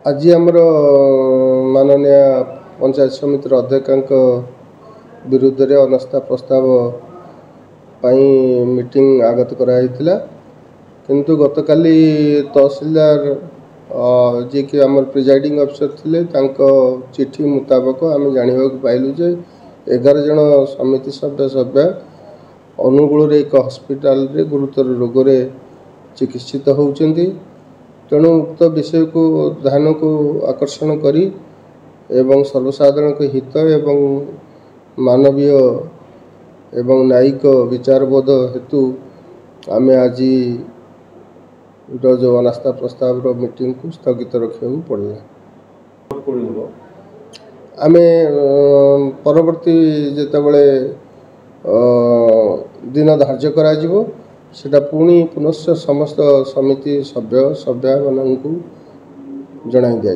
आज आमर माननीय पंचायत समितिर अध्यक्ष विरुद्ध रे अनास्था प्रस्ताव मीटिंग आगत कराइथिला किंतु गतकाली तहसीलदार जी कि आम प्रिजाइडिंग अफिसर थिले तांको चिठी मुताबक आम जाना पाइलु जे 11 जन समिति सभ्य अनुगुल एक हस्पिटाल रे गुरुतर रोग रे चिकित्सित होउचंदी। तेणु उक्त विषय को ध्यान को आकर्षण करी एवं सर्वसाधारण के हित एवं मानवीय एवं न्यायिक विचारबोध हेतु आम आज जो अनास्था प्रस्ताव मीटिंग को स्थगित रखा पड़ा। आम परवर्ती जितेबले दिन धार्य करा सेटा पुणी पुनश्च समस्त समिति सभ्य मानू जनाई दिया।